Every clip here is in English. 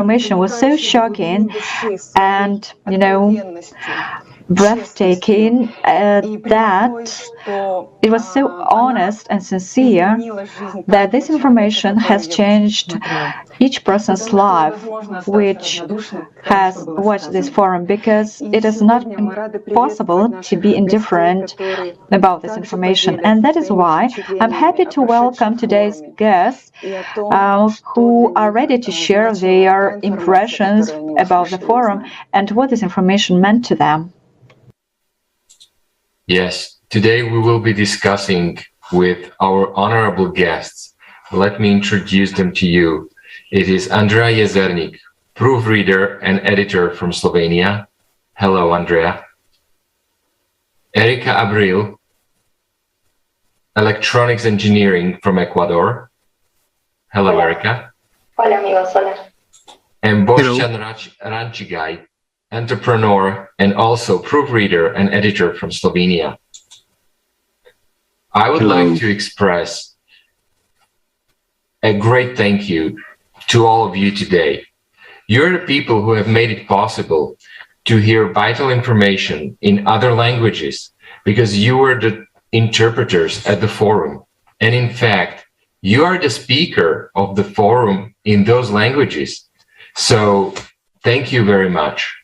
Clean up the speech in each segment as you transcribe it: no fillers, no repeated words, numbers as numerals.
information was so shocking and, breathtaking that it was so honest and sincere that this information has changed each person's life which has watched this forum, because it is not possible to be indifferent about this information. And that is why I'm happy to welcome today's guests who are ready to share their impressions about the forum and what this information meant to them. Yes, today we will be discussing with our honorable guests. Let me introduce them to you. It is Andreja Jezernik, proofreader and editor from Slovenia. Hello, Andreja. Erika Abril, electronics engineering from Ecuador. Hello, hola. Erika. Hola, amigos. Hola. And Boštjan Rančigaj, entrepreneur and also proofreader and editor from Slovenia. I would like to express a great thank you to all of you today. You're the people who have made it possible to hear vital information in other languages because you were the interpreters at the forum. And in fact, you are the speaker of the forum in those languages. So thank you very much.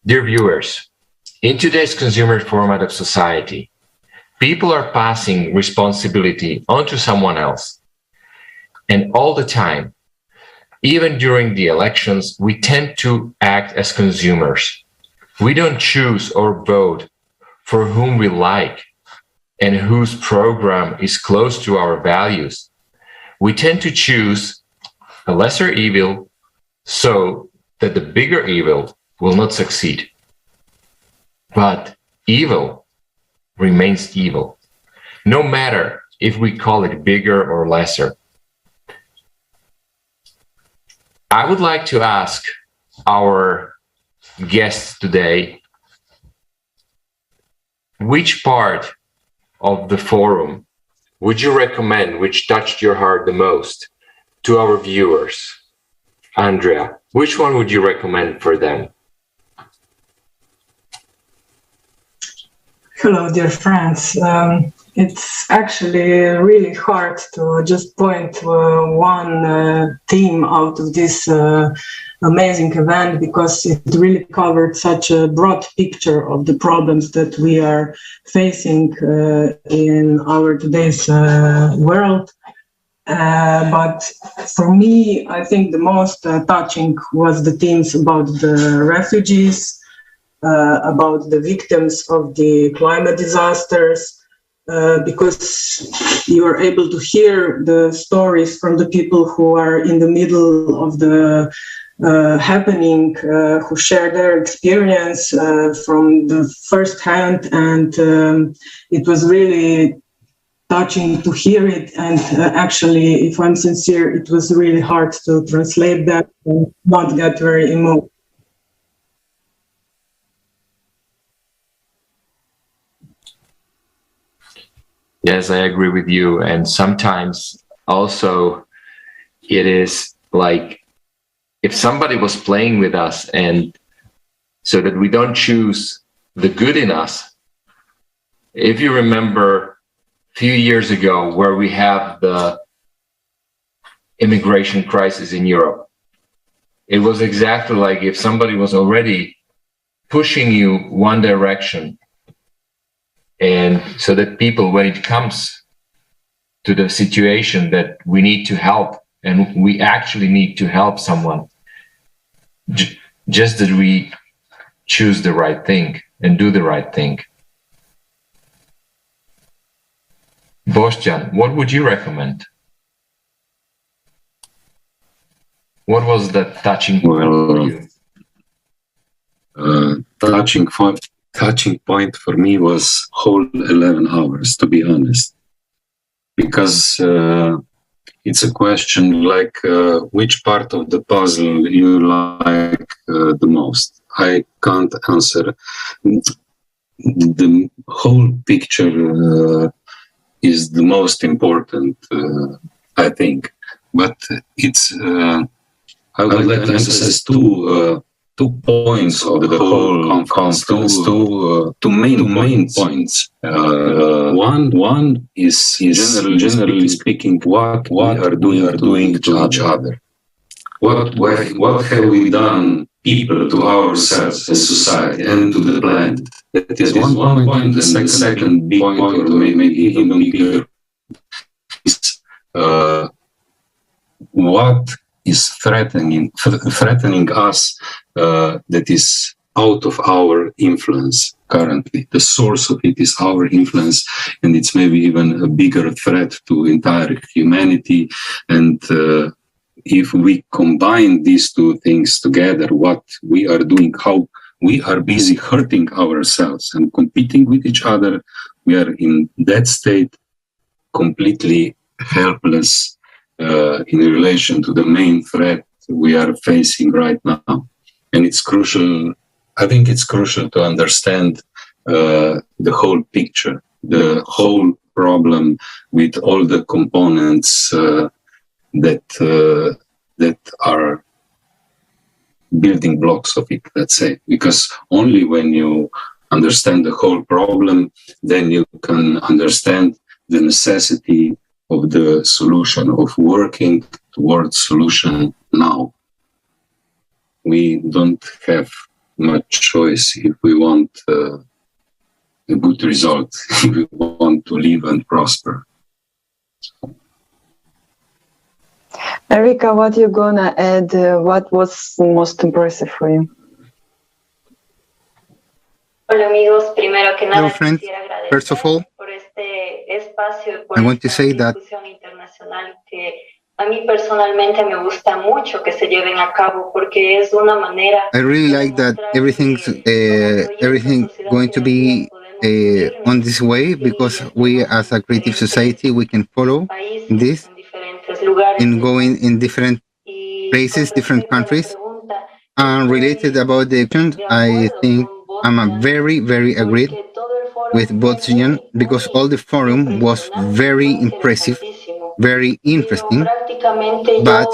Dear viewers, in today's consumer format of society, people are passing responsibility onto someone else. And all the time, even during the elections, we tend to act as consumers. We don't choose or vote for whom we like and whose program is close to our values. We tend to choose a lesser evil so that the bigger evil will not succeed. But evil remains evil, no matter if we call it bigger or lesser. I would like to ask our guests today, which part of the forum would you recommend, which touched your heart the most to our viewers? Andreja, which one would you recommend for them? Hello, dear friends. It's actually really hard to just point one theme out of this amazing event, because it really covered such a broad picture of the problems that we are facing in our today's world. But for me, I think the most touching was the themes about the refugees, about the victims of the climate disasters, because you are able to hear the stories from the people who are in the middle of the happening, who share their experience from the first hand, and it was really touching to hear it. And actually, if I'm sincere, it was really hard to translate that and not get very emotional. Yes, I agree with you. And sometimes also it is like if somebody was playing with us, and so that we don't choose the good in us. If you remember a few years ago where we have the immigration crisis in Europe, it was exactly like if somebody was already pushing you one direction. And so that people, when it comes to the situation that we need to help, and we actually need to help someone, just that we choose the right thing and do the right thing. Boštjan, what would you recommend? What was the touching point for you? Touching point for me was whole 11 hours, to be honest, because it's a question like which part of the puzzle you like the most. I can't answer. The whole picture is the most important, I think, but it's I would like to emphasize two points of the whole conference, two main points. One is generally speaking, what we are doing to each other. What have we done, people, to ourselves as society and to the planet? That is one point. The second big point, or maybe even bigger, is what is threatening us that is out of our influence currently. The source of it is our influence, and it's maybe even a bigger threat to entire humanity. And if we combine these two things together, what we are doing, how we are busy hurting ourselves and competing with each other, we are in that state completely helpless in relation to the main threat we are facing right now. And it's crucial, I think it's crucial to understand the whole picture, the whole problem with all the components that are building blocks of it, let's say. Because only when you understand the whole problem, then you can understand the necessity of the solution, of working towards solution now. We don't have much choice if we want a good result, if we want to live and prosper. Erika, what you gonna add? What was most impressive for you? Hello, friends. First of all, I want to say that I really like that everything going to be on this way, because we as a creative society, we can follow this in going in different places, different countries. And related about the question, I think I'm a very agreed with Boštjan, because all the forum was very impressive, very interesting, but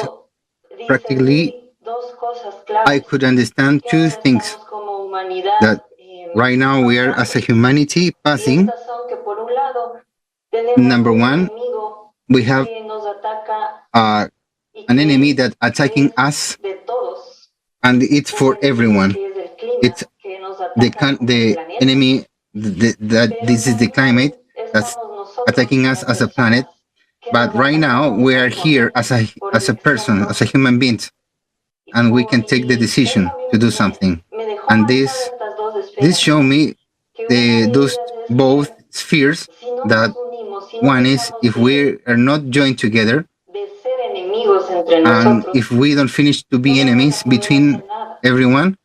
practically I could understand two things. That right now we are as a humanity passing. Number one, we have an enemy that attacking us, and it's for everyone. It's the enemy that this is the climate that's attacking us as a planet. But right now we are here as a person, as a human being, and we can take the decision to do something. And this show me those both spheres, that one is if we are not joined together, and if we don't finish to be enemies between everyone,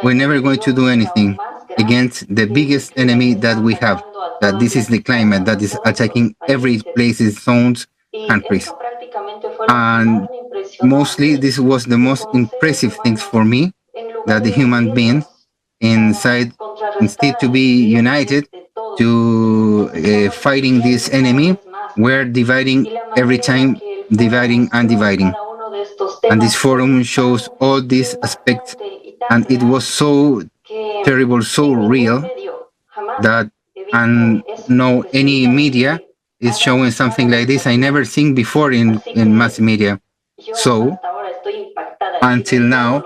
we're never going to do anything against the biggest enemy that we have, that this is the climate that is attacking every places, zones, countries. And mostly this was the most impressive things for me, that the human beings inside, instead to be united to fighting this enemy, we're dividing every time, dividing and dividing. And this forum shows all these aspects, and it was so terrible, so real, that and no any media is showing something like this. I never seen before in mass media. So until now,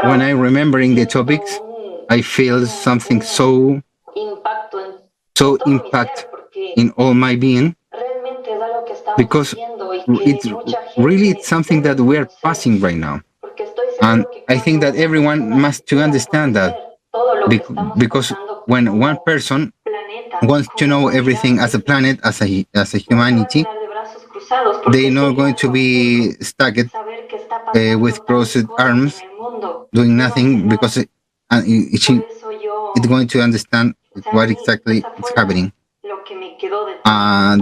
when I'm remembering the topics, I feel something so impact in all my being, because it's something that we're passing right now. And I think that everyone must to understand that, because when one person wants to know everything as a planet, as a humanity, they're not going to be stuck with crossed arms doing nothing, because it's going to understand what exactly is happening.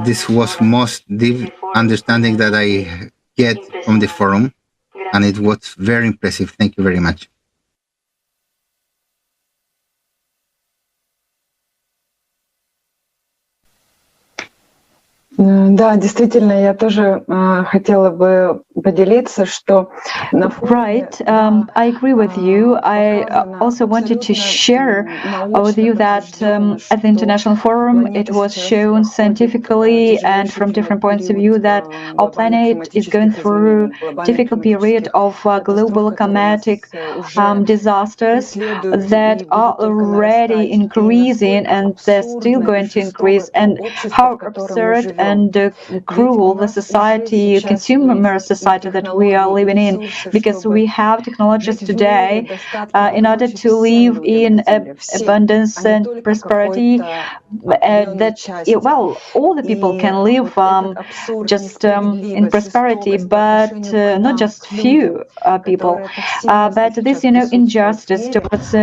This was most deep understanding that I get from the forum, and it was very impressive. Thank you very much. Да, действительно, я тоже хотела бы поделиться, что Right, I agree with you. I also wanted to share with you that at the International Forum, it was shown scientifically and from different points of view that our planet is going through a difficult period of global climatic disasters that are already increasing, and they're still going to increase. And how absurd and cruel the society, consumer society that we are living in, because we have technologies today in order to live in abundance and prosperity, that all the people can live just in prosperity, but not just few people. But this, injustice towards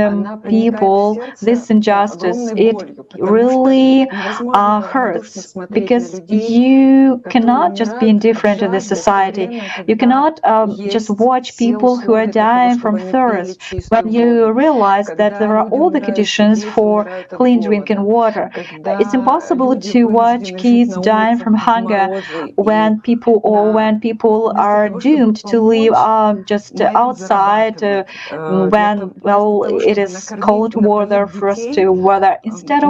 people, this injustice, it really hurts, because you cannot just be indifferent to the society. You cannot just watch people who are dying from thirst when you realize that there are all the conditions for clean drinking water. It's impossible to watch kids dying from hunger when people are doomed to live just outside when it is cold weather, frosty weather. Instead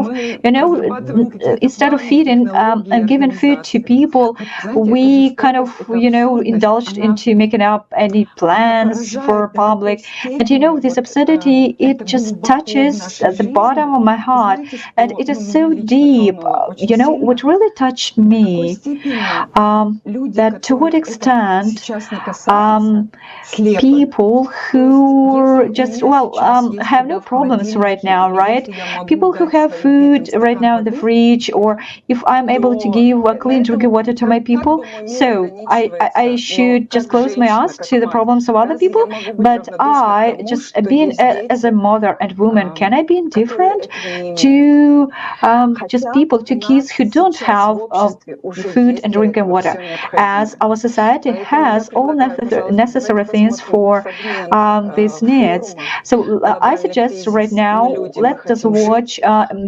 of feeding and giving food to people, we kind of indulged into making up any plans for public. And this absurdity, it just touches at the bottom of my heart, and it is so deep. What really touched me, that to what extent people who just have no problems right now, right? People who have food right now in the fridge, or if I'm able to give clean drinking water to my people, so I should just close my eyes to the problems of other people. But I, just being as a mother and woman, can I be indifferent to just people, to kids who don't have food and drinking water, as our society has all necessary things for these needs? So I suggest right now, let us watch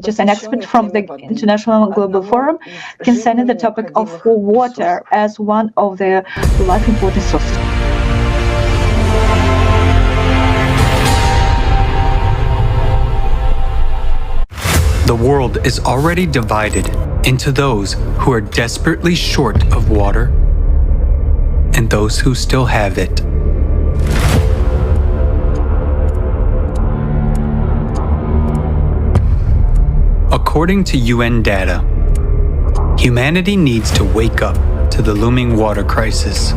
just an expert from the International Global Forum concerning the topic of water as one of the life important sources. The world is already divided into those who are desperately short of water and those who still have it. According to UN data, humanity needs to wake up to the looming water crisis.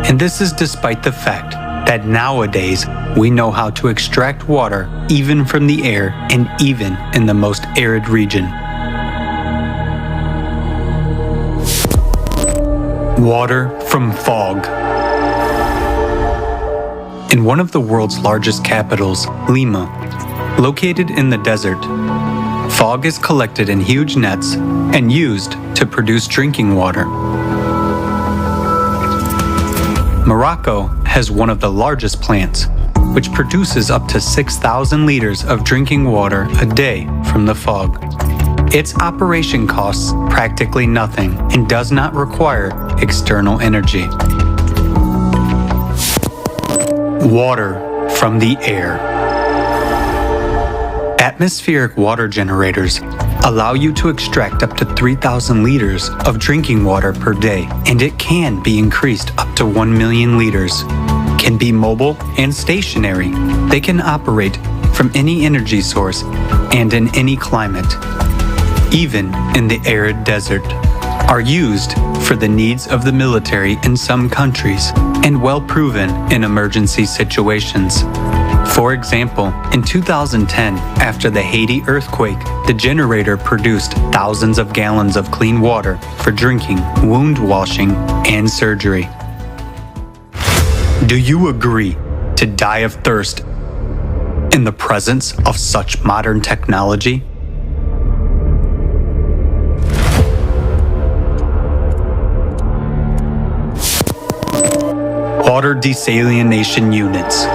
And this is despite the fact that nowadays we know how to extract water even from the air and even in the most arid region. Water from fog. In one of the world's largest capitals, Lima, located in the desert, fog is collected in huge nets and used to produce drinking water. Morocco has one of the largest plants, which produces up to 6,000 liters of drinking water a day from the fog. Its operation costs practically nothing and does not require external energy. Water from the air. Atmospheric water generators allow you to extract up to 3,000 liters of drinking water per day, and it can be increased up to 1 million liters. Can be mobile and stationary. They can operate from any energy source and in any climate, even in the arid desert. Are used for the needs of the military in some countries and well proven in emergency situations. For example, in 2010, after the Haiti earthquake, the generator produced thousands of gallons of clean water for drinking, wound washing, and surgery. Do you agree to die of thirst in the presence of such modern technology? Water desalination units.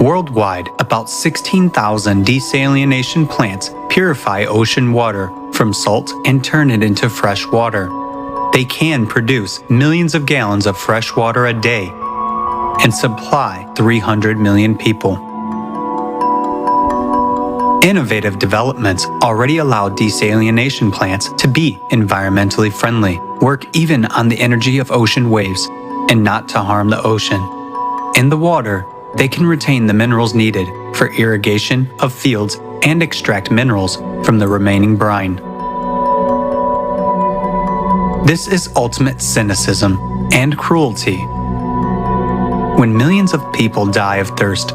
Worldwide, about 16,000 desalination plants purify ocean water from salt and turn it into fresh water. They can produce millions of gallons of fresh water a day and supply 300 million people. Innovative developments already allow desalination plants to be environmentally friendly, work even on the energy of ocean waves, and not to harm the ocean. In the water, they can retain the minerals needed for irrigation of fields and extract minerals from the remaining brine. This is ultimate cynicism and cruelty. When millions of people die of thirst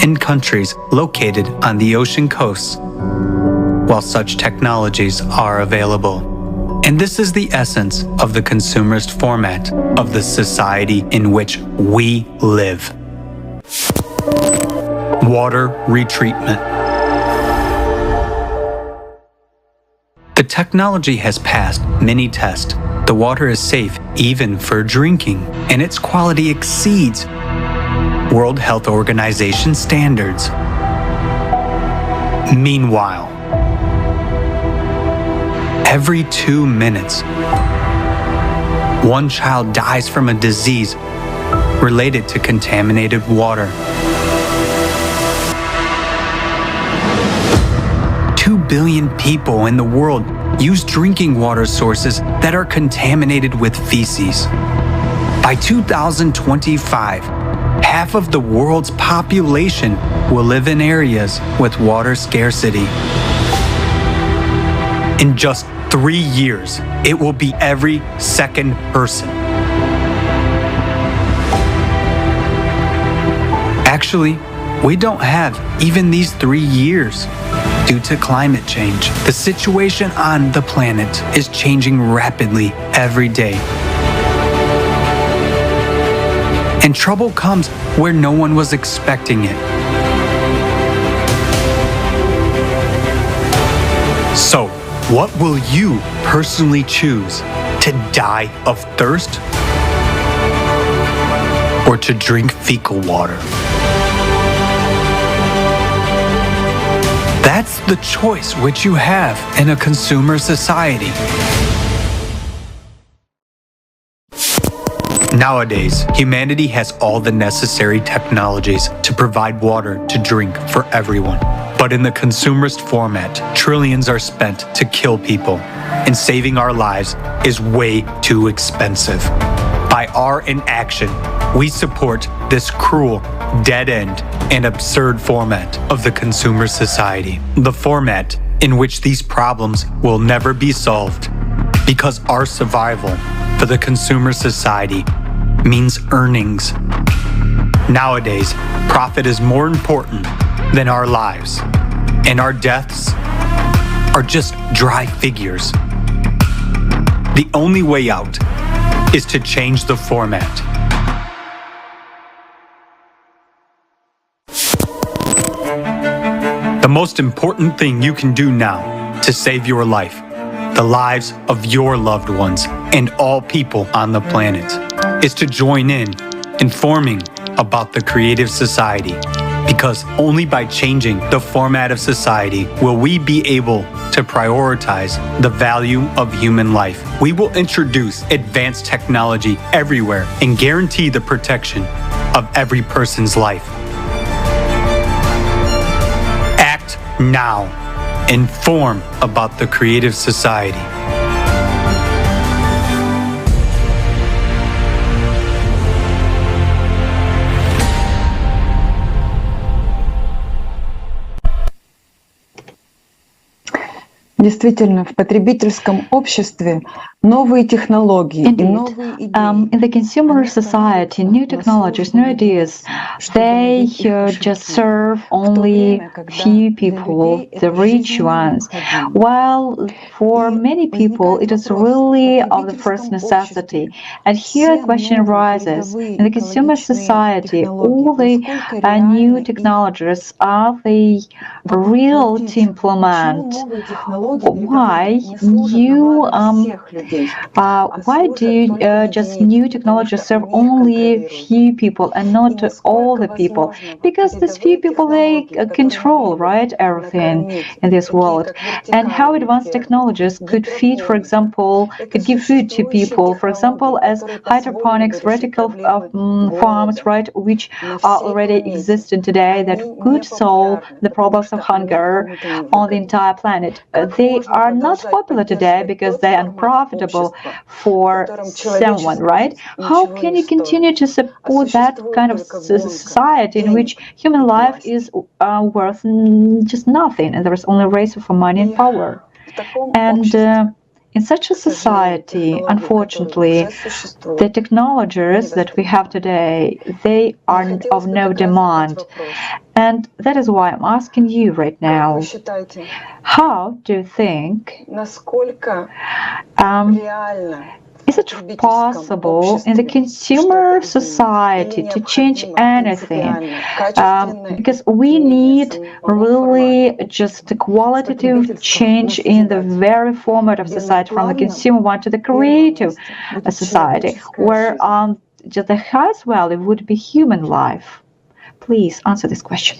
in countries located on the ocean coasts, while such technologies are available. And this is the essence of the consumerist format of the society in which we live. Water retreatment. The technology has passed many tests. The water is safe even for drinking, and its quality exceeds World Health Organization standards. Meanwhile, every 2 minutes, one child dies from a disease related to contaminated water. 2 billion people in the world use drinking water sources that are contaminated with feces. By 2025, half of the world's population will live in areas with water scarcity. In just 3 years, it will be every second person. Actually, we don't have even these 3 years. Due to climate change, the situation on the planet is changing rapidly every day. And trouble comes where no one was expecting it. So, what will you personally choose? To die of thirst? Or to drink fecal water? That's the choice which you have in a consumer society. Nowadays, humanity has all the necessary technologies to provide water to drink for everyone. But in the consumerist format, trillions are spent to kill people, and saving our lives is way too expensive. By our inaction, we support this cruel, dead-end, and absurd format of the consumer society. The format in which these problems will never be solved, because our survival for the consumer society means earnings. Nowadays, profit is more important than our lives, and our deaths are just dry figures. The only way out is to change the format. The most important thing you can do now to save your life, the lives of your loved ones, and all people on the planet, is to join in informing about the creative society. Because only by changing the format of society will we be able to prioritize the value of human life. We will introduce advanced technology everywhere and guarantee the protection of every person's life. Act now. Inform about the creative society. Действительно, в потребительском обществе новые технологии и новые идеи. In the consumer society, new technologies, new ideas, they just serve only few people, the rich ones. While for many people, it is really of the first necessity. And here a question arises: in the consumer society, all the new technologies, are they real to implement? why do just new technologies serve only few people and not all the people? Because these few people, they control, right, everything in this world. And how advanced technologies could feed, for example, could give food to people, for example, as hydroponics, vertical farms, right, which are already existing today, that could solve the problems of hunger on the entire planet. They are not popular today because they are unprofitable for someone, right? How can you continue to support that kind of society in which human life is worth just nothing, and there is only a race for money and power? And in such a society, unfortunately, the technologies that we have today, they are of no demand. And that is why I'm asking you right now, how do you think is it possible in the consumer society to change anything? Because we need really just a qualitative change in the very format of society, from the consumer one to the creative society, where just the highest value would be human life. Please answer this question.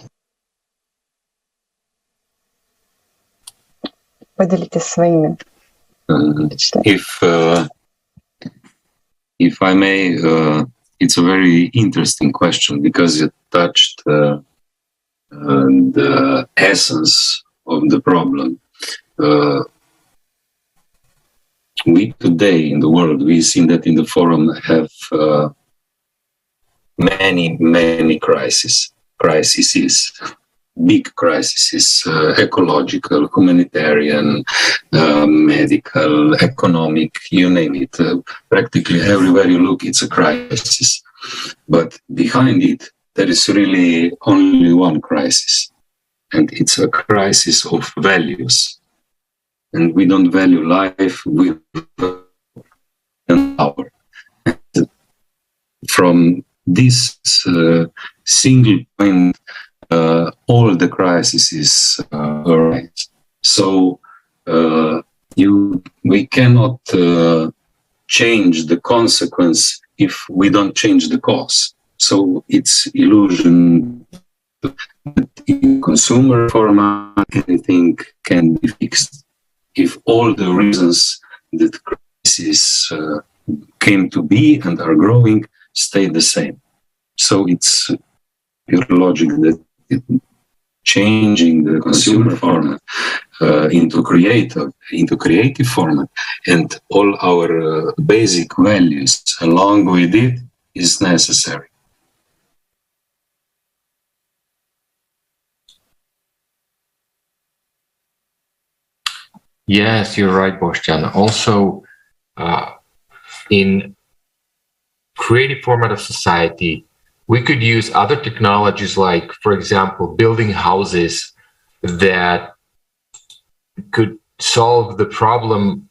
If I may, it's a very interesting question because it touched the essence of the problem. We today in the world, we've seen that in the forum have many crises, big crises, ecological, humanitarian, medical, economic, you name it. Practically everywhere you look, it's a crisis. But behind it, there is really only one crisis. And it's a crisis of values. And we don't value life with power. From this single point, all the crises arise. So we cannot change the consequence if we don't change the cause. So it's illusion that in consumer format anything can be fixed if all the reasons that crises came to be and are growing stay the same. So it's pure logic that changing the consumer format into creative format, and all our basic values along with it is necessary. Yes, you're right, Boštjan. Also, in creative format of society, we could use other technologies like, for example, building houses that could solve the problem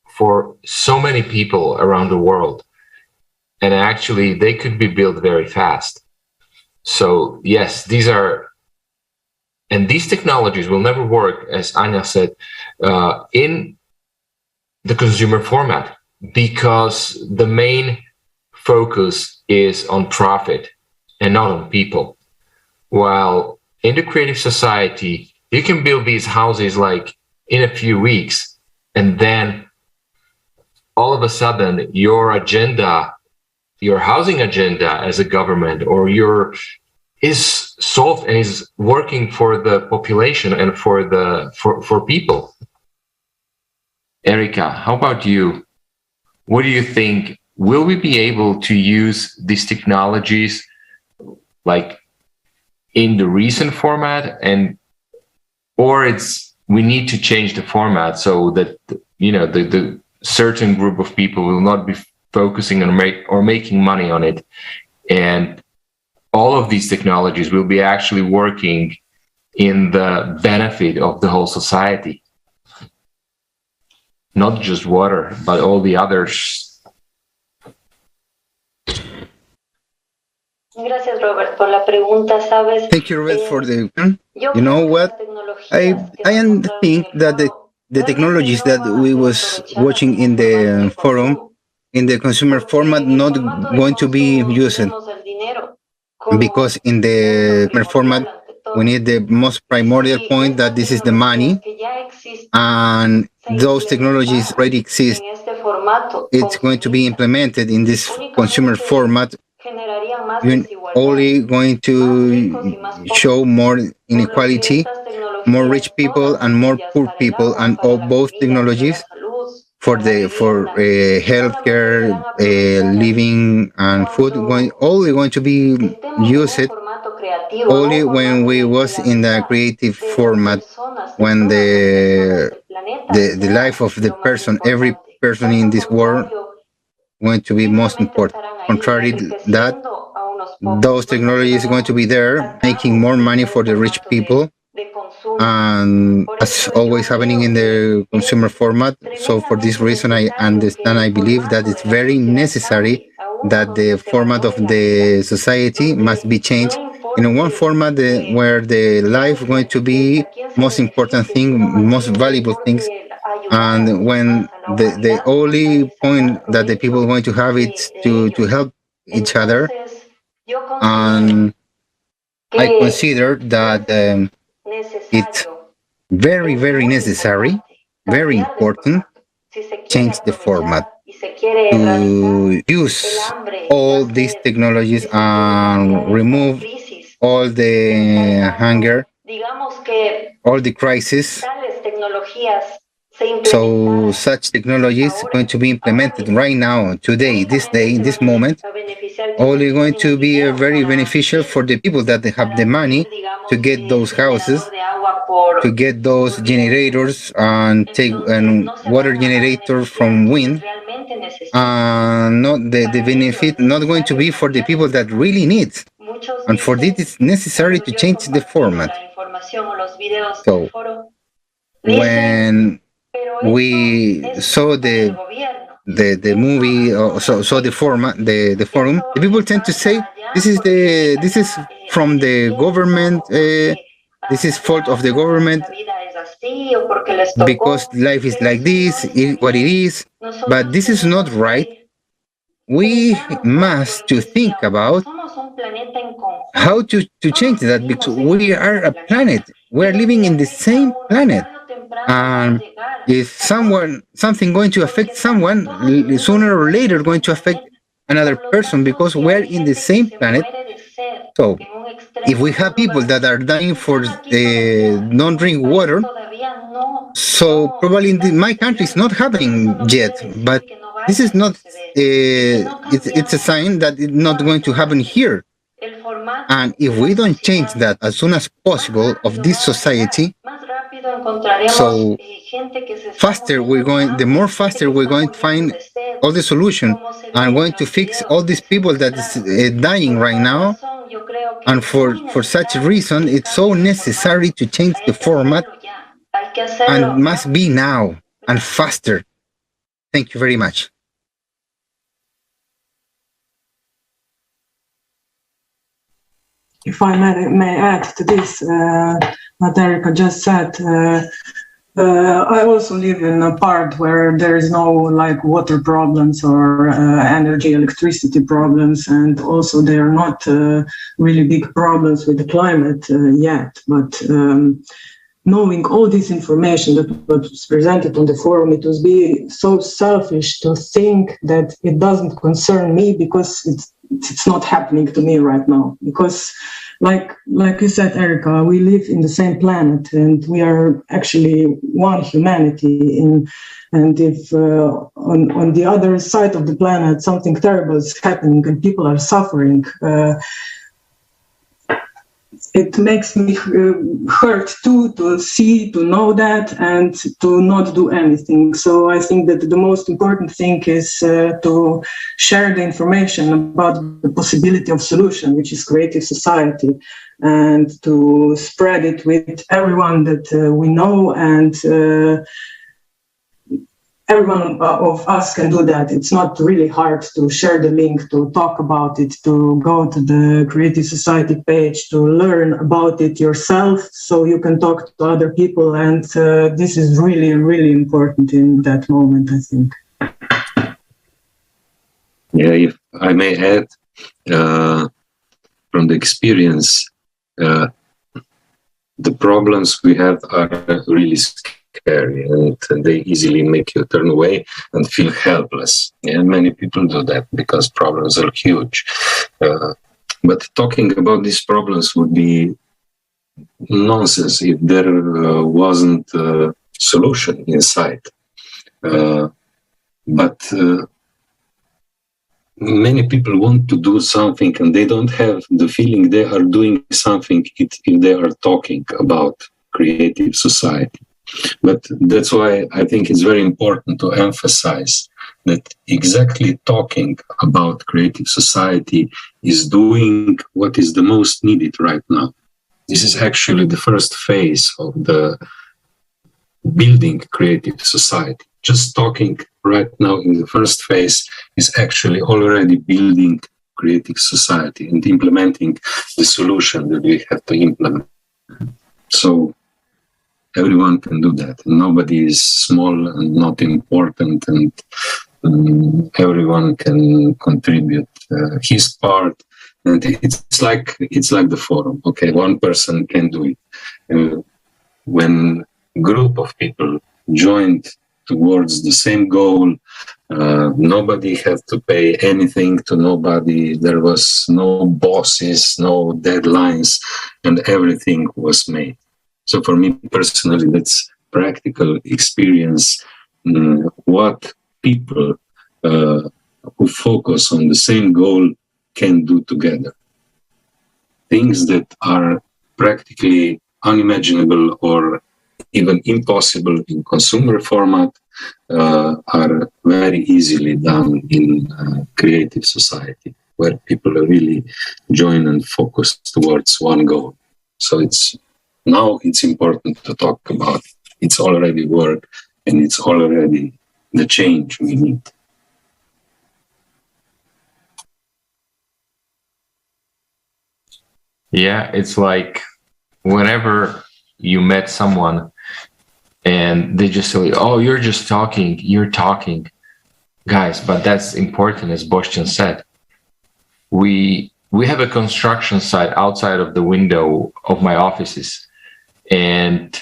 for so many people around the world. And actually, they could be built very fast. So yes, these technologies will never work, as Anya said, in the consumer format, because the main focus is on profit and not on people. While in the creative society, you can build these houses like in a few weeks, and then all of a sudden your agenda, your housing agenda as a government or is solved and is working for the population and for people. Erika, how about you? What do you think? Will we be able to use these technologies like in the recent format, or we need to change the format so that the certain group of people will not be focusing on making money on it, and all of these technologies will be actually working in the benefit of the whole society, not just water, but all the others. Thank you, Robert, for the. You know what? I think that the the technologies that we was watching in the forum, in the consumer format, not going to be used, because in the consumer format, we need the most primordial point, that this is the money, and those technologies already exist. It's going to be implemented in this consumer format. You're only going to show more inequality, more rich people and more poor people, and all both technologies for healthcare, living, and food only going to be used only when we was in the creative format, when the life of the person, every person in this world, going to be most important. Contrary to that, those technologies are going to be there, making more money for the rich people, and as always happening in the consumer format. So for this reason, I understand, I believe that it's very necessary that the format of the society must be changed in one format where the life is going to be most important thing, most valuable things, and when the only point that the people are going to have is to help each other. And I consider that it's very, very necessary, very important, change the format to use all these technologies and remove all the hunger, all the crisis. So such technologies going to be implemented right now, today, this day, this moment, only going to be very beneficial for the people that they have the money to get those houses, to get those generators, and take water generator from wind. Not the benefit not going to be for the people that really need. And for this, it's necessary to change the format. So when we saw the movie, so the format, the forum, the people tend to say this is from the government, this is fault of the government because life is like this, what it is. But this is not right. We must to think about how to change that, because we are a planet. We are living in the same planet. And if something going to affect someone, sooner or later going to affect another person, because we're in the same planet. So if we have people that are dying for non-drink water, so probably in my country it's not happening yet, but this is not, it's a sign that it's not going to happen here. And if we don't change that as soon as possible of this society, so the more faster we're going to find all the solution and going to fix all these people that is dying right now. And for such a reason, it's so necessary to change the format, and must be now and faster. Thank you very much. If I may add to this, what Erika just said, I also live in a part where there is no water problems or electricity problems, and also there are not really big problems with the climate yet. But knowing all this information that was presented on the forum, it was be so selfish to think that it doesn't concern me because it's not happening to me right now. Because like you said, Erika, we live in the same planet and we are actually one humanity. And if on the other side of the planet something terrible is happening and people are suffering, it makes me hurt too, to know that and to not do anything. So I think that the most important thing is to share the information about the possibility of solution, which is creative society, and to spread it with everyone that we know, everyone of us can do that. It's not really hard to share the link, to talk about it, to go to the Creative Society page, to learn about it yourself so you can talk to other people. And this is really, really important in that moment, I think. Yeah, if I may add, from the experience, the problems we have are really scary, and they easily make you turn away and feel helpless. And many people do that because problems are huge. But talking about these problems would be nonsense if there wasn't a solution inside. But many people want to do something and they don't have the feeling they are doing something if they are talking about creative society. But that's why I think it's very important to emphasize that exactly talking about creative society is doing what is the most needed right now. This is actually the first phase of the building creative society. Just talking right now in the first phase is actually already building creative society and implementing the solution that we have to implement. So everyone can do that. Nobody is small and not important, and everyone can contribute his part. And it's like the forum. Okay, one person can do it. When a group of people joined towards the same goal, nobody had to pay anything to nobody. There was no bosses, no deadlines, and everything was made. So for me personally, that's practical experience. What people who focus on the same goal can do together. Things that are practically unimaginable or even impossible in consumer format are very easily done in creative society, where people really join and focus towards one goal. So it's important to talk about it. It's already work, and it's already the change we need. Yeah, it's like whenever you met someone and they just say, oh, you're just talking, you're talking. Guys, but that's important, as Boštjan said. We have a construction site outside of the window of my offices. And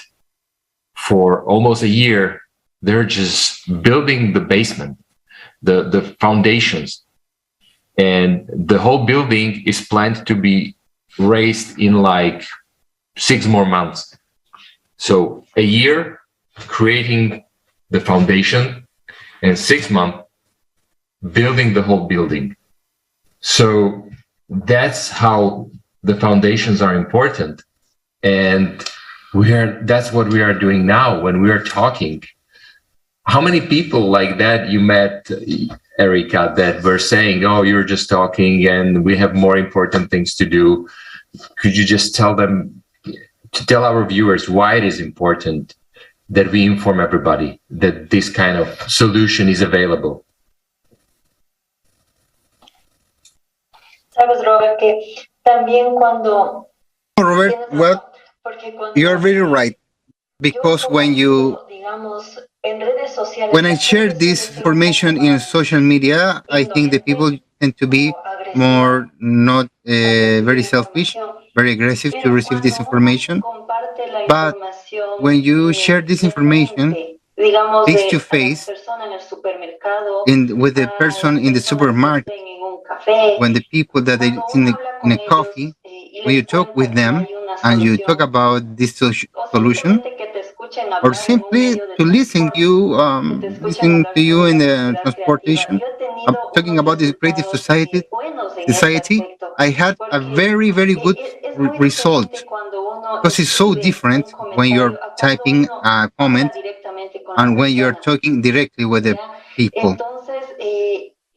for almost a year, they're just building the basement, the foundations. And the whole building is planned to be raised in like 6 more months. So a year creating the foundation and 6 months building the whole building. So that's how the foundations are important. And that's what we are doing now when we are talking. How many people like that you met, Erika, that were saying, oh, you're just talking and we have more important things to do? Could you just tell our viewers why it is important that we inform everybody that this kind of solution is available? Sabes, Robert, que también cuando... Robert, well, you're very right. Because when I share this information in social media, I think the people tend to be more not very selfish, very aggressive to receive this information. But when you share this information face to face with the person in the supermarket, when the people that they in a coffee, when you talk with them and you talk about this solution, or simply to listen to you in the transportation, talking about this creative society, I had a very, very good result, because it's so different when you're typing a comment and when you're talking directly with the people.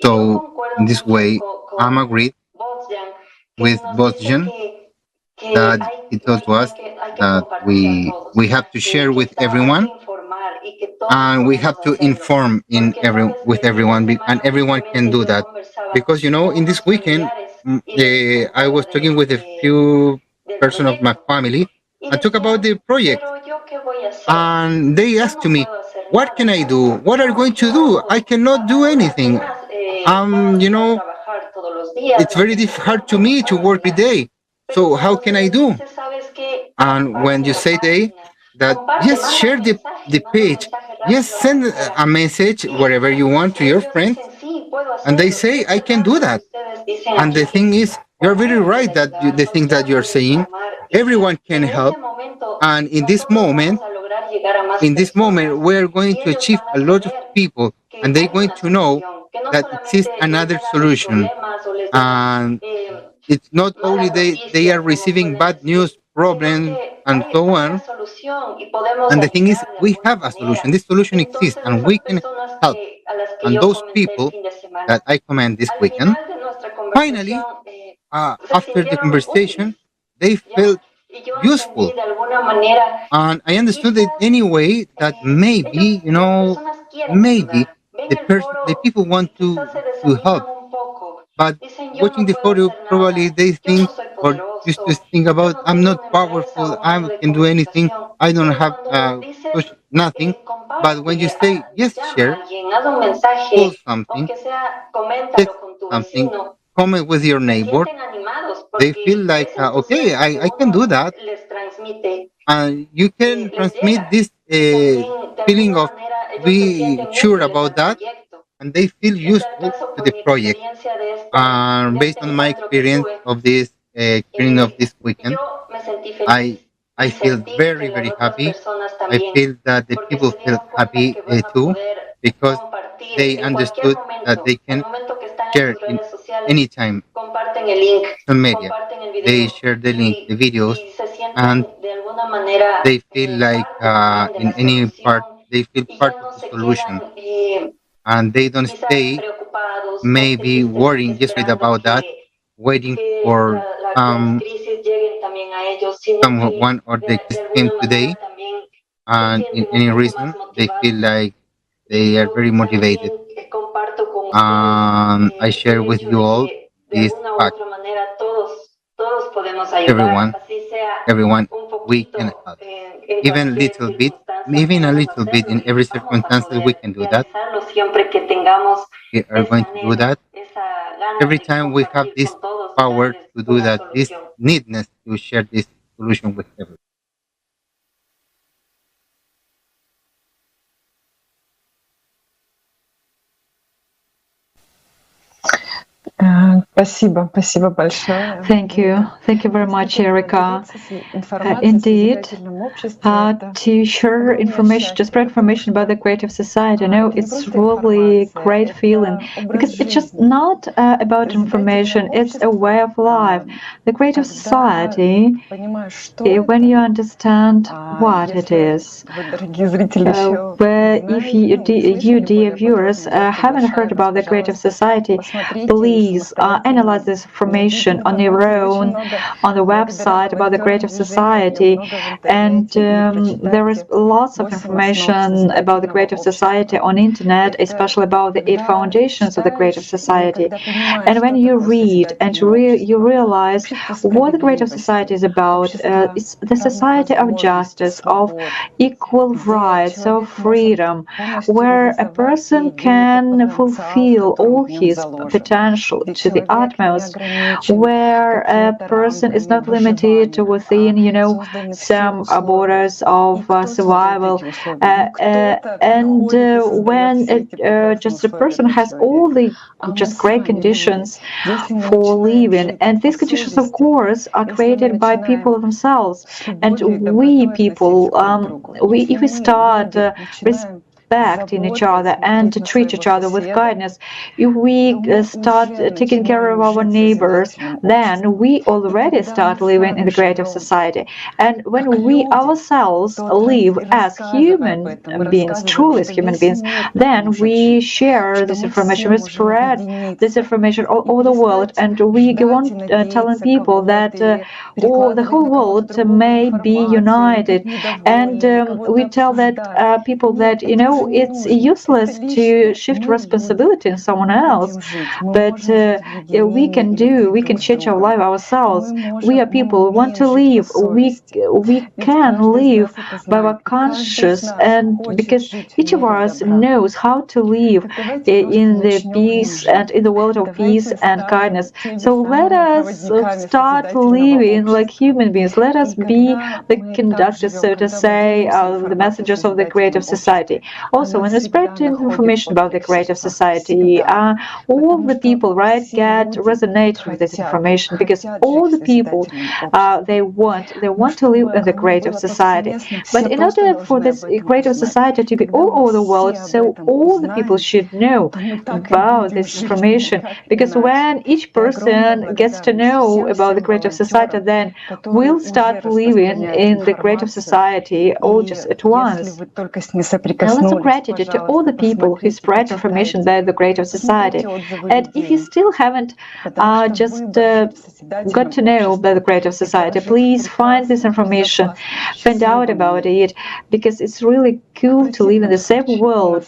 So in this way, I'm agreed with Boštjan that it told us that we have to share with everyone, and we have to inform with everyone, and everyone can do that. Because in this weekend, I was talking with a few person of my family and talk about the project, and they asked me, "What can I do? What are you going to do? I cannot do anything. It's very hard to me to work every day. So how can I do?" And when you say that, yes, share the page, yes, send a message wherever you want to your friends, and they say, I can do that. And the thing is, you're very right that the thing that you're saying, everyone can help. And in this moment, we're going to achieve a lot of people, and they're going to know that exists another solution. And it's not only they are receiving bad news, problems, and so on. And the thing is, we have a solution. This solution exists, and we can help. And those people that I commend this weekend, finally, after the conversation, they felt useful. And I understood it anyway that maybe the people want to help. But watching the photo, probably they think or used to think about, I'm not powerful, I can do anything, I don't have nothing. But when you say, yes, share, post something, text something, comment with your neighbor, they feel like, okay, I can do that. And you can transmit this feeling of be sure about that, and they feel useful to the project. And based on my experience of this weekend, I feel very, very happy. I feel that the people feel happy too, because they understood that they can share in any time social media. They share the link, the videos, and they feel like in any part, they feel part of the solution. And they don't stay maybe worrying just about that, waiting for someone or the crisis came today, and in any reason they feel like they are very motivated. I share with you all this fact. Everyone, we can help. Even a little bit in every circumstance, we can do that. We are going to do that. Every time we have this power to do that, this needness to share this solution with everyone. Thank you very much, Erika. Indeed, to share information, to spread information about the creative society, I know it's really great feeling, because it's just not about information, it's a way of life. The creative society, when you understand what it is, where if you dear viewers, haven't heard about the creative society, please analyze this information on your own on the website about the creative society. And there is lots of information about the creative society on internet, especially about the 8 foundations of the creative society. And when you read and you realize what the creative society is about, it's the society of justice, of equal rights, of freedom, where a person can fulfill all his potential to the utmost, where a person is not limited within, some borders of survival, and when just a person has all the just great conditions for living, and these conditions, of course, are created by people themselves. And we people, if we start respect in each other and to treat each other with kindness, if we start taking care of our neighbors, then we already start living in the creative society. And when we ourselves live as human beings, truly as human beings, then we share this information, we spread this information all over the world, and we go on telling people that the whole world may be united. And we tell that people that, you know, it's useless to shift responsibility on someone else, but we can change our life ourselves. We are people who want to live. We can live by our conscience, and because each of us knows how to live in the peace and in the world of peace and kindness. So let us start living like human beings. Let us be the conductors, so to say, the messengers of the creative society. Also, when we spread information about the creative society, all the people, right, get resonated with this information, because all the people they want to live in the creative society. But in order for this creative society to be all over the world, so all the people should know about this information, because when each person gets to know about the creative society, then we'll start living in the creative society all just at once. And lots of gratitude to all the people who spread information about the creative society. And if you still haven't just got to know about the creative society, please find this information, find out about it, because it's really cool to live in the same world.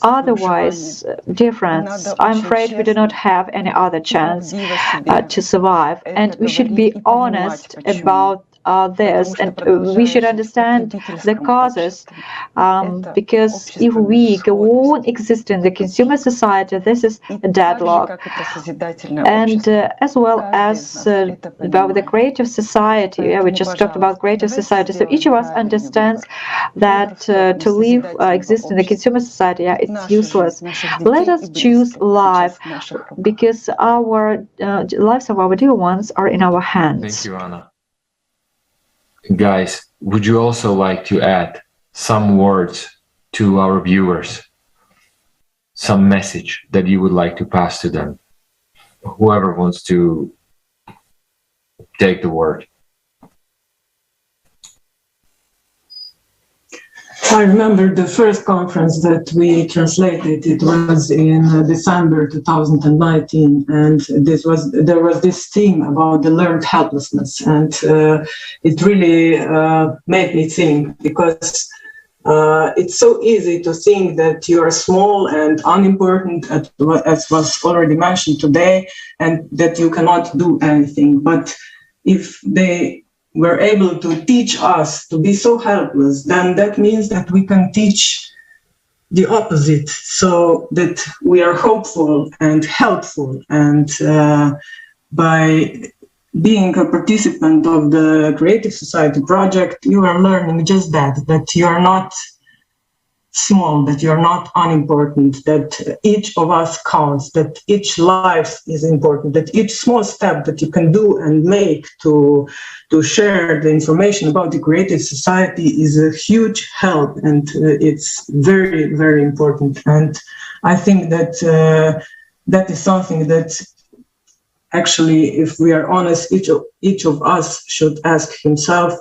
Otherwise, dear friends, I'm afraid we do not have any other chance to survive. And we should be honest about this, and we should understand the causes, because if we go on existing in the consumer society, this is a deadlock. And as well as about the creative society, we just talked about creative society, so each of us understands that to live, exist in the consumer society, it's useless. Let us choose life, because our lives of our dear ones are in our hands. Thank you, Anna. Guys, would you also like to add some words to our viewers? Some message that you would like to pass to them? Whoever wants to take the word. I remember the first conference that we translated. It was in December 2019, and there was this theme about the learned helplessness, and it really made me think, because it's so easy to think that you are small and unimportant, as was already mentioned today, and that you cannot do anything. But if they were able to teach us to be so helpless, then that means that we can teach the opposite, so that we are hopeful and helpful. And by being a participant of the Creative Society project, you are learning just that you are not small, that you're not unimportant, that each of us counts, that each life is important, that each small step that you can do and make to share the information about the creative society is a huge help, and it's very, very important. And I think that that is something that actually, if we are honest, each of us should ask himself,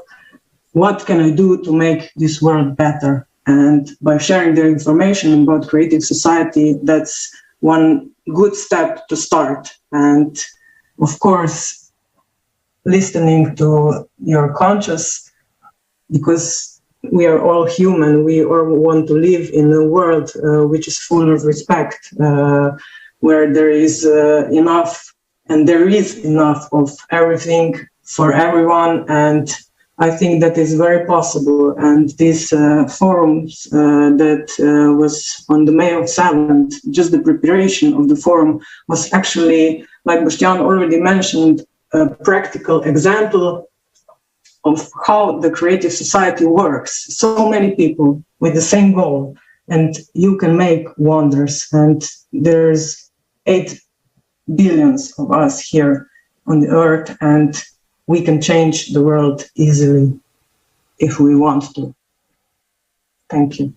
what can I do to make this world better? And by sharing their information about creative society, that's one good step to start. And of course, listening to your conscience, because we are all human, we all want to live in a world which is full of respect, where there is enough, and there is enough of everything for everyone. And I think that is very possible. And this forum that was on the May 7th, just the preparation of the forum was actually, like Boštjan already mentioned, a practical example of how the creative society works. So many people with the same goal, and you can make wonders. And there's 8 billion of us here on the earth, and we can change the world easily if we want to. Thank you.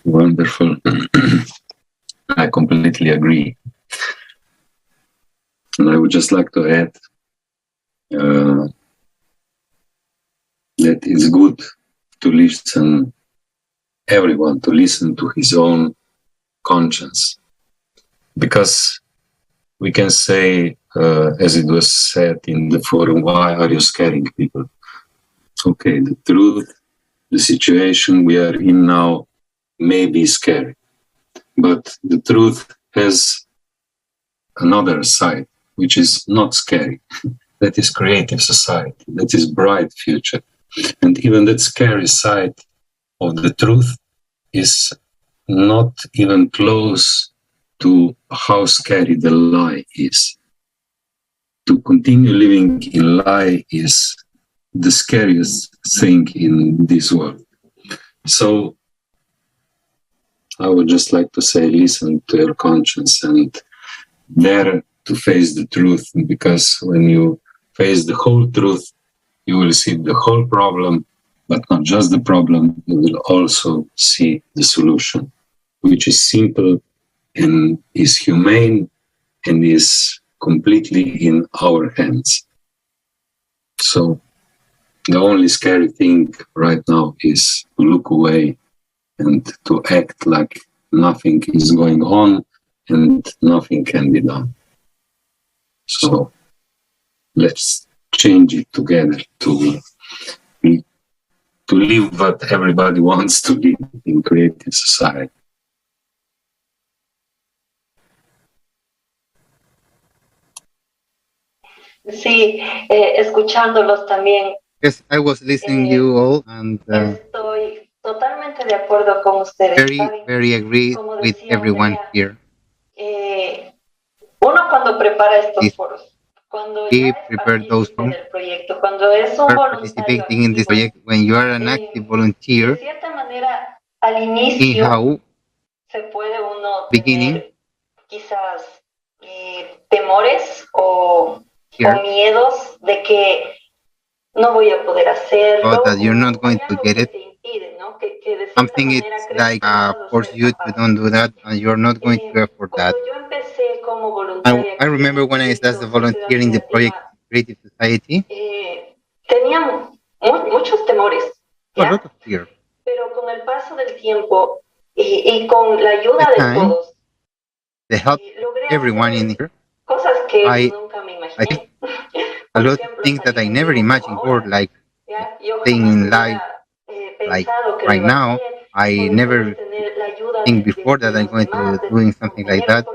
Wonderful. I completely agree. And I would just like to add that it's good to listen, everyone to listen to his own conscience. Because we can say, as it was said in the forum, why are you scaring people? Okay, the truth, the situation we are in now may be scary, but the truth has another side, which is not scary. That is creative society, that is bright future. And even that scary side of the truth is not even close to how scary the lie is. To continue living in lie is the scariest thing in this world. So I would just like to say, listen to your conscience and dare to face the truth, because when you face the whole truth, you will see the whole problem, but not just the problem, you will also see the solution, which is simple and is humane and is completely in our hands. So the only scary thing right now is to look away and to act like nothing is going on and nothing can be done. So let's change it together to live what everybody wants to live in creative society. Sí, escuchándolos también. Yes, I was listening you all, and estoy totalmente de acuerdo con ustedes. very agree with everyone here. Uno cuando prepara estos foros, cuando We ya prepare those participa del proyecto, cuando es un participating in this project, when you are an active volunteer, de cierta manera al inicio how se puede uno beginning tener quizás temores o miedos de que no voy a poder hacerlo, or that you're not going to get it. impide, ¿no? que de Something it's like force you to don't do that, and you're not going to afford that. Yo empecé como voluntaria, I remember when I started volunteering the project Creative Society. Tenía muchos temores, A lot of fear. Pero con el paso del tiempo y con la ayuda de todos, they help everyone in here. Cosas que I nunca me imaginé. I think a lot of things that I never imagined before, like staying in life, like right now. I never think before that I'm going to doing something like that.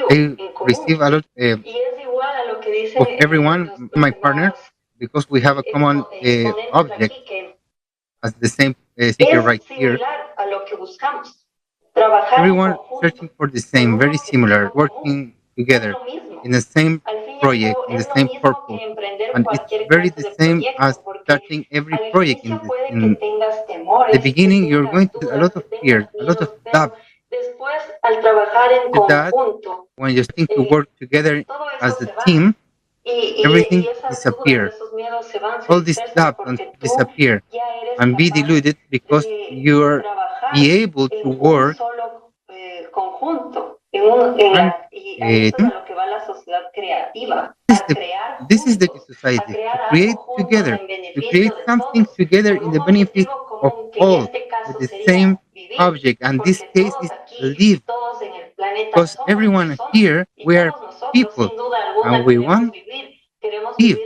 I receive a lot of everyone, my partner, because we have a common object as the same speaker right here. Everyone searching for the same, very similar, working together in the same project, in the same purpose. And it's very the same as starting every project in the beginning. You're going to a lot of fear, a lot of doubt. That when you're starting to work together as a team, everything disappears. All this doubt disappear and be diluted because you're be able to work this is the society, to create together, to create something together in the benefit of all with the same object, and this case is live, because everyone here, we are people and we want live.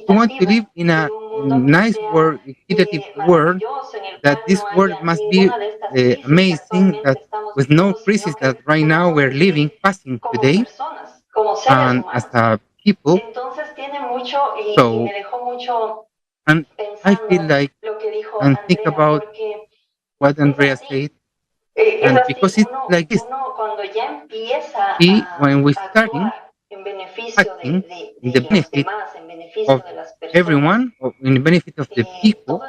We want to live in a nice world, equitative world, that this world must be amazing, that with no crisis that right now we're living, passing today, and as a people. So, and I feel like, and think about what Andrea said, and because it's like this, when we starting acting in the benefit of everyone, or in the benefit of the people,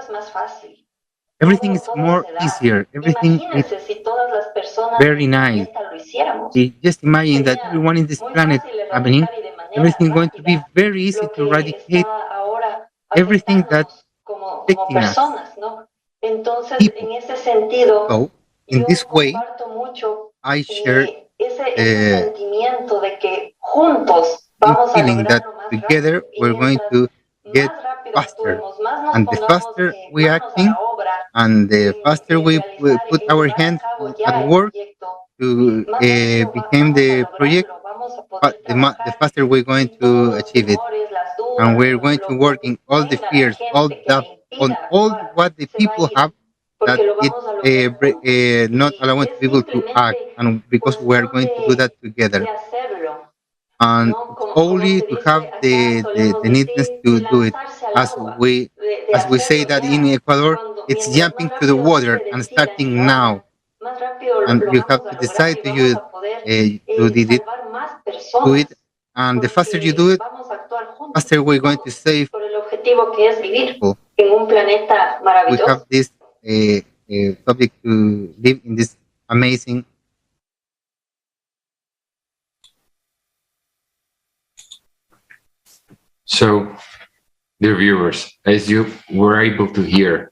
everything is more easier, everything is very nice. Just imagine that everyone in this planet happening, everything going to be very easy to eradicate everything that's affecting us. people. So, in this way, I share the feeling that together we're going to get faster. And the faster we acting, and the faster we put our hands at work to become the project, the faster we're going to achieve it. And we're going to work in all the fears, all that, on all what the people have, that it not allowing people to act, and because we are going to do that together. And only to have the needness to do it, as we say that in Ecuador, it's jumping to the water and starting now, and you have to decide to use do it, and the faster you do it, faster we're going to save people. We have this topic to live in this amazing. So, dear viewers, as you were able to hear,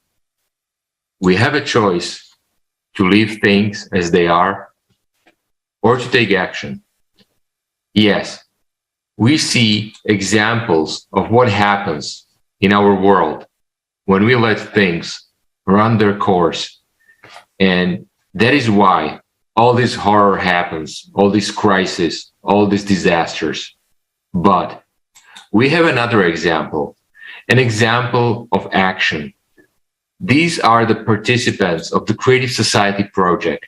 we have a choice to leave things as they are or to take action. Yes, we see examples of what happens in our world when we let things run their course. And that is why all this horror happens, all these crises, all these disasters. But we have another example, an example of action. These are the participants of the Creative Society project.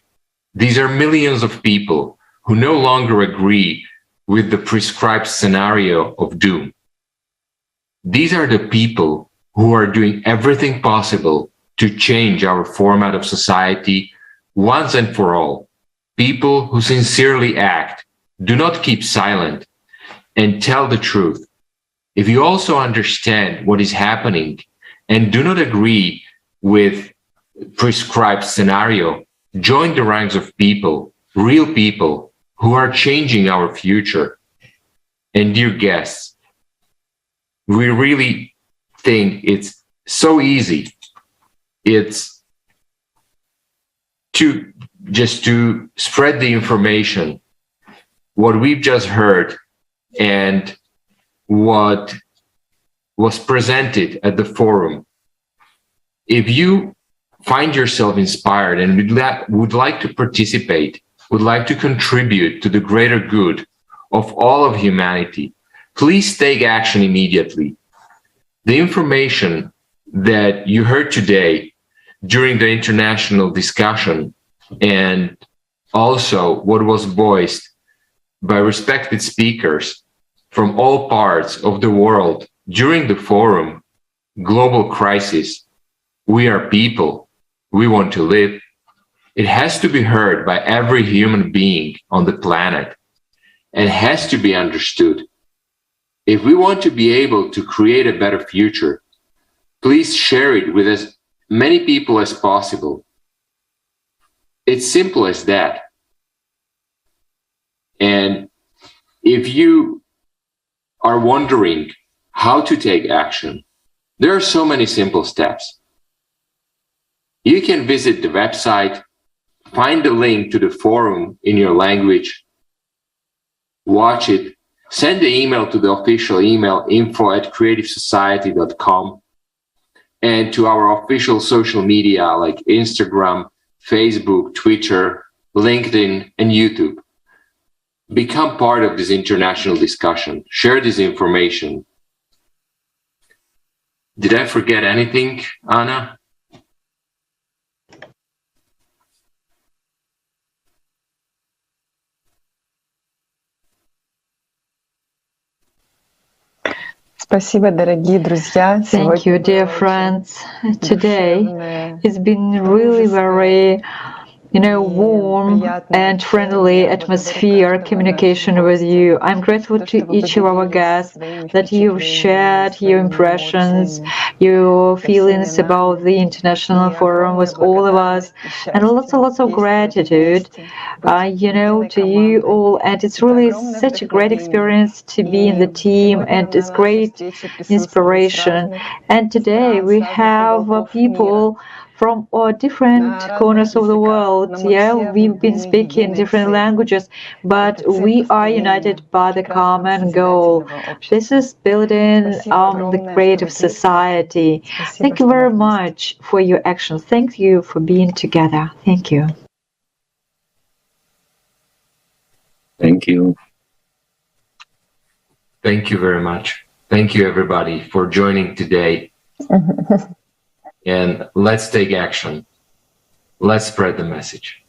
These are millions of people who no longer agree with the prescribed scenario of doom. These are the people who are doing everything possible to change our format of society once and for all. People who sincerely act, do not keep silent, and tell the truth. If you also understand what is happening and do not agree with prescribed scenario, join the ranks of people, real people, who are changing our future. And dear guests, we really think it's so easy. It's to spread the information, what we've just heard and what was presented at the forum. If you find yourself inspired and would like to participate, would like to contribute to the greater good of all of humanity, please take action immediately. The information that you heard today during the international discussion, and also what was voiced by respected speakers from all parts of the world during the forum, Global Crisis, We Are People, We Want to Live, it has to be heard by every human being on the planet and has to be understood. If we want to be able to create a better future, please share it with as many people as possible. It's simple as that. And if you are wondering how to take action, there are so many simple steps. You can visit the website, find the link to the forum in your language, watch it, send the email to the official email info@creativesociety.com, and to our official social media like Instagram, Facebook, Twitter, LinkedIn, and YouTube. Become part of this international discussion. Share this information. Did I forget anything, Anna? Thank you, dear friends. Today it's been really very warm and friendly atmosphere communication with you. I'm grateful to each of our guests that you've shared your impressions, your feelings about the International Forum with all of us, and lots of gratitude, to you all. And it's really such a great experience to be in the team, and it's great inspiration. And today we have people from different corners of the world. Yeah, we've been speaking different languages, but we are united by the common goal. This is building the creative society. Thank you very much for your actions. Thank you for being together. Thank you. Thank you. Thank you very much. Thank you, everybody, for joining today. And let's take action. Let's spread the message.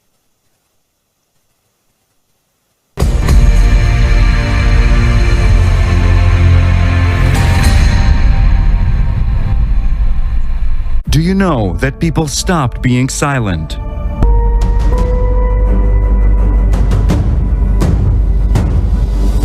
Do you know that people stopped being silent?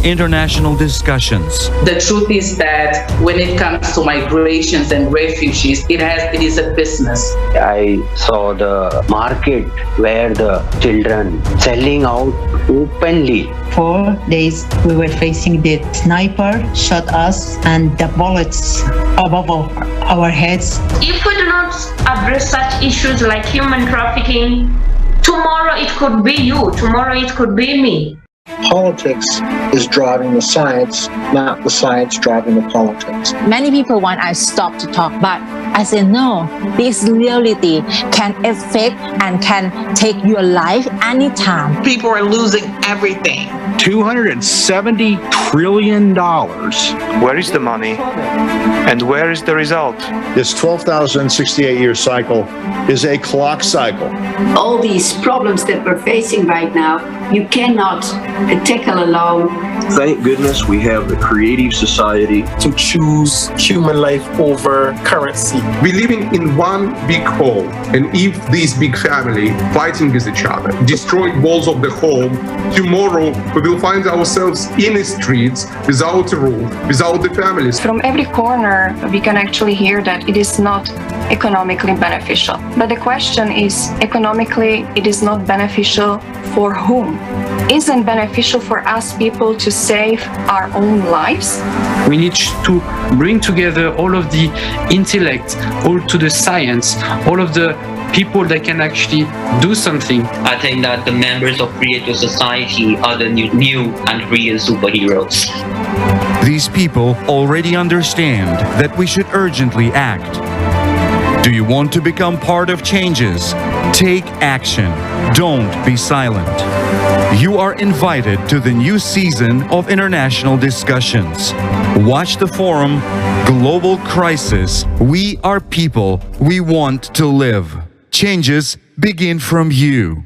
International discussions. The truth is that when it comes to migrations and refugees, it is a business. I saw the market where the children selling out openly. 4 days we were facing the sniper shot us and the bullets above our heads. If we do not address such issues like human trafficking, tomorrow it could be you, tomorrow it could be me. Politics is driving the science, not the science driving the politics. Many people want I stop to talk, but I say no. This reality can affect and can take your life anytime. People are losing everything. $270 trillion. Where is the money? And where is the result? This 12,068-year cycle is a clock cycle. All these problems that we're facing right now, you cannot tackle alone. Thank goodness we have a creative society to choose human life over currency. We're living in one big home, and if this big family fighting with each other, destroying walls of the home, tomorrow we will find ourselves in the streets without a roof, without the families. From every corner, we can actually hear that it is not economically beneficial. But the question is, economically, it is not beneficial for whom? Isn't beneficial for us people to save our own lives? We need to bring together all of the intellect, all to the science, all of the people that can actually do something. I think that the members of Creative Society are the new and real superheroes. These people already understand that we should urgently act. Do you want to become part of changes? Take action. Don't be silent. You are invited to the new season of international discussions. Watch the forum, Global Crisis. We are people. We want to live. Changes begin from you.